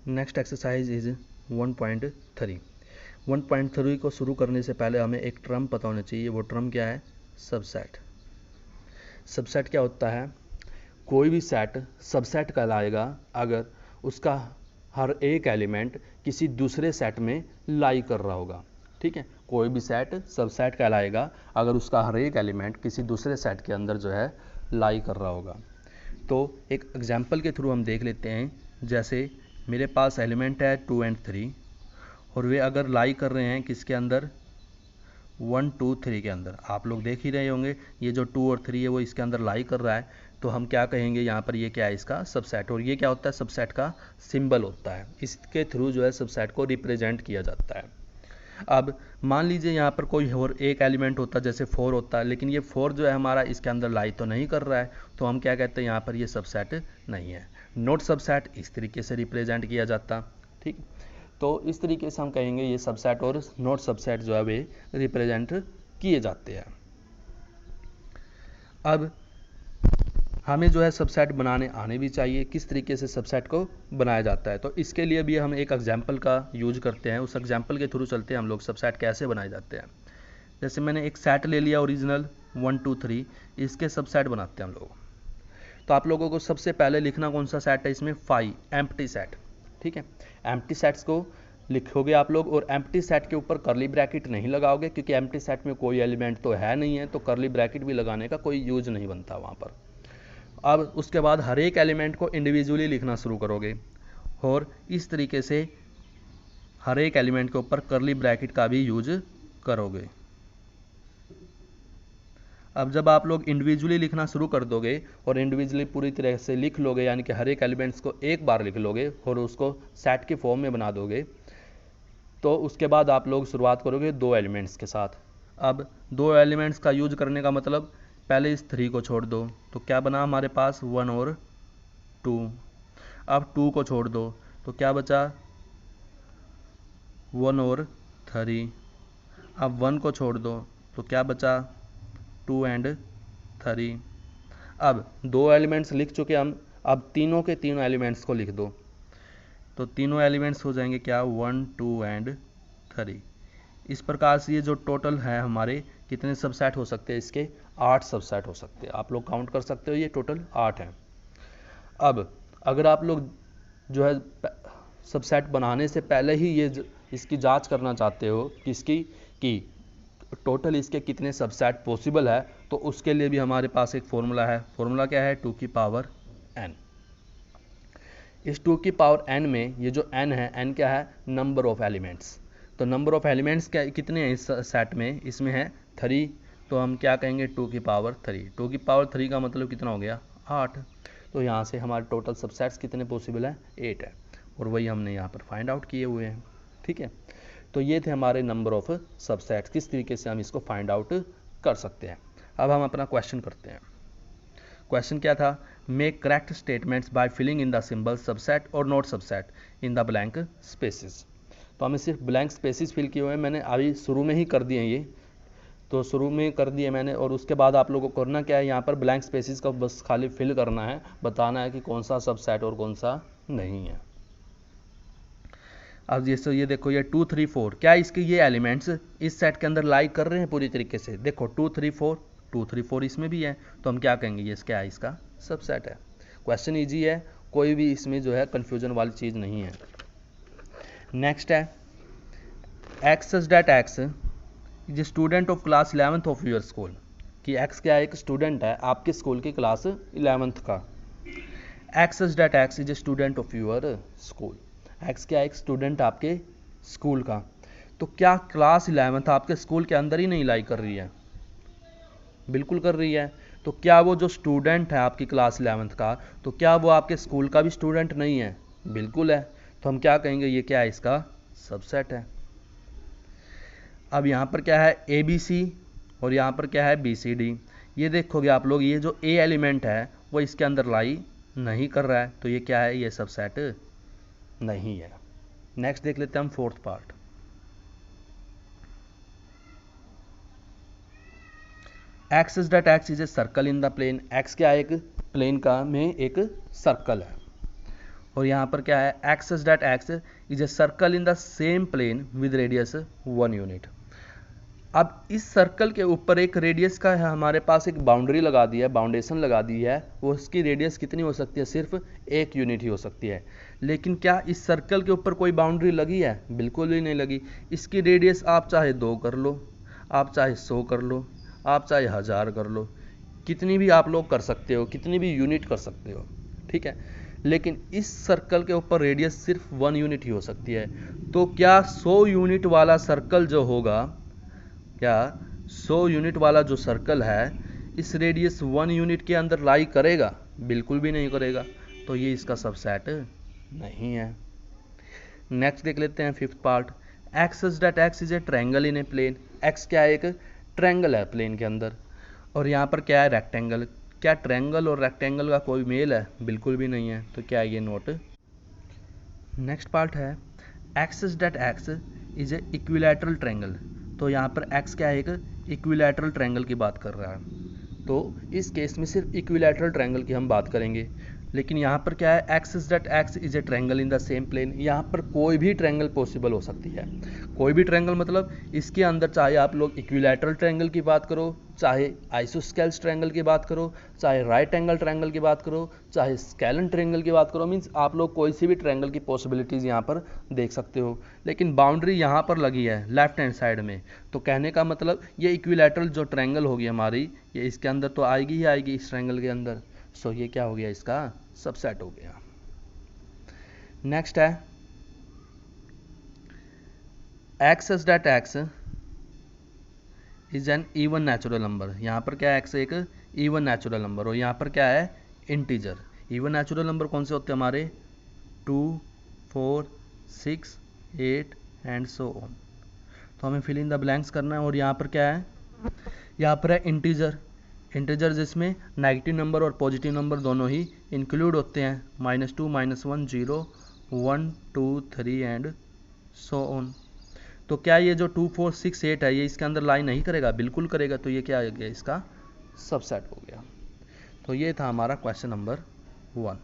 Next exercise is 1.3। 1.3 को शुरू करने से पहले हमें एक टर्म पता होना चाहिए। वो टर्म क्या है? सबसेट। सबसेट क्या होता है? कोई भी सेट सबसेट कहलाएगा अगर उसका हर एक एलिमेंट किसी दूसरे सेट में लाई कर रहा होगा। ठीक है, कोई भी सेट सबसेट कहलाएगा अगर उसका हर एक एलिमेंट किसी दूसरे सेट के अंदर जो है लाई कर रहा होगा। तो एक एग्जांपल के थ्रू हम देख लेते हैं। जैसे मेरे पास एलिमेंट है 2 और 3 और वे अगर लाई कर रहे हैं किसके अंदर? 1 2 3 के अंदर। आप लोग देख ही रहे होंगे ये जो 2 और 3 है वो इसके अंदर लाई कर रहा है, तो हम क्या कहेंगे यहाँ पर? ये क्या है? इसका सबसेट। और ये क्या होता है? सबसेट का सिंबल होता है। इसके थ्रू जो है सबसेट को रिप्रेजेंट किया जाता है। अब मान लीजिए यहाँ पर कोई और एक एलिमेंट होता है, जैसे 4 होता है, लेकिन ये 4 जो है हमारा इसके अंदर लाई तो नहीं कर रहा है, तो हम क्या कहते हैं? यहाँ पर ये सबसेट नहीं है। नॉट सबसेट इस तरीके से रिप्रेजेंट किया जाता। ठीक, तो इस तरीके से हम कहेंगे ये सबसेट और नॉट सबसेट जो है वे रिप्रेजेंट किए जाते हैं। अब हमें जो है सबसेट बनाने आने भी चाहिए, किस तरीके से सबसेट को बनाया जाता है। तो इसके लिए भी हम एक एग्जाम्पल का यूज करते हैं। उस एग्जाम्पल के थ्रू चलते हैं हम लोग सबसेट कैसे बनाए जाते हैं। जैसे मैंने एक सेट ले लिया ओरिजिनल 1 2 3, इसके सबसेट बनाते हैं हम लोग। तो आप लोगों को सबसे पहले लिखना कौन सा सेट है इसमें? 5 एम्प्टी सेट। ठीक है, एम्प्टी सेट्स को लिखोगे आप लोग और एम्प्टी सेट के ऊपर करली ब्रैकेट नहीं लगाओगे, क्योंकि एम्प्टी सेट में कोई एलिमेंट तो है नहीं है, तो करली ब्रैकेट भी लगाने का कोई यूज नहीं बनता वहाँ पर। अब उसके बाद हर एक एलिमेंट को इंडिविजुअली लिखना शुरू करोगे और इस तरीके से हर एक एलिमेंट के ऊपर करली ब्रैकेट का भी यूज करोगे। अब जब आप लोग इंडिविजुअली लिखना शुरू कर दोगे और इंडिविजुअली पूरी तरह से लिख लोगे, यानी कि हर एक एलिमेंट्स को एक बार लिख लोगे और उसको सेट के फॉर्म में बना दोगे, तो उसके बाद आप लोग शुरुआत करोगे 2 एलिमेंट्स के साथ। अब 2 एलिमेंट्स का यूज करने का मतलब, पहले इस 3 को छोड़ दो तो क्या बना हमारे पास? 1 और 2। अब 2 को छोड़ दो तो क्या बचा? 1 और 3। अब 1 को छोड़ दो तो क्या बचा? 2 और 3। अब 2 एलिमेंट्स लिख चुके हम, अब तीनों के तीनों एलिमेंट्स को लिख दो, तो तीनों एलिमेंट्स हो जाएंगे क्या? 1 2 और 3। इस प्रकार से ये जो टोटल है हमारे कितने सबसेट हो सकते हैं? इसके 8 सबसेट हो सकते हैं। आप लोग काउंट कर सकते हो, ये टोटल 8 हैं। अब अगर आप लोग जो है सबसेट बनाने से पहले ही इसकी जांच करना चाहते हो किसकी कि टोटल इसके कितने सबसेट पॉसिबल है, तो उसके लिए भी हमारे पास एक फॉर्मूला है। फॉर्मूला क्या है? 2 की पावर n। इस 2 की पावर n में ये जो n है, n क्या है? Number of elements. तो नंबर ऑफ एलिमेंट्स क्या कितने हैं इस सेट में? इसमें है 3, तो हम क्या कहेंगे? 2 की पावर 3। 2 की पावर 3 का मतलब कितना हो गया? 8। तो यहाँ से हमारे टोटल सबसेट्स कितने पॉसिबल है? 8 है, और वही हमने यहाँ पर फाइंड आउट किए हुए हैं। ठीक है, तो ये थे हमारे नंबर ऑफ सबसेट्स, किस तरीके से हम इसको फाइंड आउट कर सकते हैं। अब हम अपना क्वेश्चन करते हैं। क्वेश्चन क्या था? Make correct statements by filling in the symbol subset और not subset in the blank spaces. तो हमें सिर्फ ब्लैंक स्पेसिस फिल किए हुए हैं, मैंने अभी शुरू में ही कर दिए ये, तो शुरू में कर दिए मैंने, और उसके बाद आप लोगों को करना क्या है? यहाँ पर ब्लैंक स्पेसिस का बस खाली फिल करना है, बताना है कि कौन सा सबसेट और कौन सा नहीं है। अब जैसे ये देखो, ये 2 3 4, क्या इसके ये एलिमेंट्स इस सेट के अंदर लाई कर रहे हैं पूरी तरीके से? देखो 2 3 4, 2 3 4 इसमें भी है, तो हम क्या कहेंगे? ये क्या है? इसका सबसेट है। क्वेश्चन इजी है, कोई भी इसमें जो है कंफ्यूजन वाली चीज़ नहीं है। नेक्स्ट है x such that x is student of class 11th of your school. कि एक्स क्या है? एक स्टूडेंट है आपके स्कूल की क्लास 11th का। X such that x is student of your school. X क्या है? एक स्टूडेंट आपके स्कूल का। तो क्या क्लास 11th आपके स्कूल के अंदर ही नहीं लाई कर रही है? बिल्कुल कर रही है। तो क्या वो जो स्टूडेंट है आपकी क्लास 11th का, तो क्या वो आपके स्कूल का भी स्टूडेंट नहीं है? बिल्कुल है। तो हम क्या कहेंगे? ये क्या है? इसका सबसेट है। अब यहाँ पर क्या है? ABC और यहाँ पर क्या है? BCD। ये देखोगे आप लोग, ये जो A एलिमेंट है वो इसके अंदर लाई नहीं कर रहा है, तो ये क्या है? ये सबसेट नहीं है। नेक्स्ट देख लेते हैं हम 4th part. X is that x is a circle in the plane. X क्या है? एक प्लेन का में एक सर्कल है। और यहाँ पर क्या है, x such that x is a circle in the same plane with radius 1 unit. अब इस सर्कल के ऊपर एक रेडियस का है, हमारे पास एक बाउंड्री लगा दी है, बाउंडेशन लगा दी है, वो उसकी रेडियस कितनी हो सकती है, सिर्फ 1 यूनिट ही हो सकती है। लेकिन क्या इस सर्कल के ऊपर कोई बाउंड्री लगी है, बिल्कुल भी नहीं लगी। इसकी रेडियस आप चाहे 2 कर लो, आप चाहे 100 कर लो, आप चाहे 1000 कर लो, कितनी भी आप लोग कर सकते हो, कितनी भी यूनिट कर सकते हो, ठीक है। लेकिन इस सर्कल के ऊपर रेडियस सिर्फ 1 यूनिट ही हो सकती है। तो क्या 100 यूनिट वाला सर्कल जो होगा, क्या 100 यूनिट वाला जो सर्कल है इस रेडियस 1 यूनिट के अंदर लाई करेगा, बिल्कुल भी नहीं करेगा। तो ये इसका सबसेट नहीं है। नेक्स्ट देख लेते हैं fifth part, x such that x is a triangle in a plane. X क्या है, एक ट्रायंगल है प्लेन के अंदर, और यहाँ पर क्या है, रेक्टेंगल। क्या ट्रायंगल और रेक्टेंगल का कोई मेल है, बिल्कुल भी नहीं है। तो क्या है ये नोट। नेक्स्ट पार्ट है, x such that x is A equilateral triangle. तो यहाँ पर एक्स क्या है, एक इक्विलैटरल ट्रायंगल की बात कर रहा है। तो इस केस में सिर्फ इक्विलैटरल ट्रायंगल की हम बात करेंगे। लेकिन यहाँ पर क्या है, x such that x is a triangle in the same plane. यहाँ पर कोई भी ट्रायंगल पॉसिबल हो सकती है। कोई भी ट्रायंगल मतलब इसके अंदर चाहे आप लोग इक्विलैटरल ट्रायंगल की बात करो, चाहे आइसोस्केल्स ट्रायंगल की बात करो, चाहे राइट एंगल ट्रायंगल की बात करो, चाहे स्केलन ट्रायंगल की बात करो, मीन्स आप लोग कोई सी भी ट्रायंगल की पॉसिबिलिटीज़ यहाँ पर देख सकते हो। लेकिन बाउंड्री यहाँ पर लगी है लेफ्ट हैंड साइड में, तो कहने का मतलब ये इक्विलैटरल जो ट्रायंगल होगी हमारी, ये इसके अंदर तो आएगी ही आएगी, इस ट्रायंगल के अंदर। सो ये क्या हो गया, इसका सबसेट हो गया। नेक्स्ट है, x such that x is an even natural number. यहाँ पर क्या है, एक्स एक इवन नेचुरल नंबर, और यहाँ पर क्या है, इंटीजर। इवन नेचुरल नंबर कौन से होते हैं हमारे, 2, 4, 6, 8 एंड सो ऑन। तो हमें फिल इन द ब्लैंक्स करना है। और यहाँ पर क्या है, यहाँ पर है इंटीजर। इंटीजर जिसमें नेगेटिव नंबर और पॉजिटिव नंबर दोनों ही इंक्लूड होते हैं, -2, -1, 0, 1, 2, 3 एंड सो ऑन। तो क्या ये जो 2, 4, 6, 8 है ये इसके अंदर लाई नहीं करेगा, बिल्कुल करेगा। तो ये क्या हो गया, इसका सबसेट हो गया। तो ये था हमारा क्वेश्चन नंबर 1।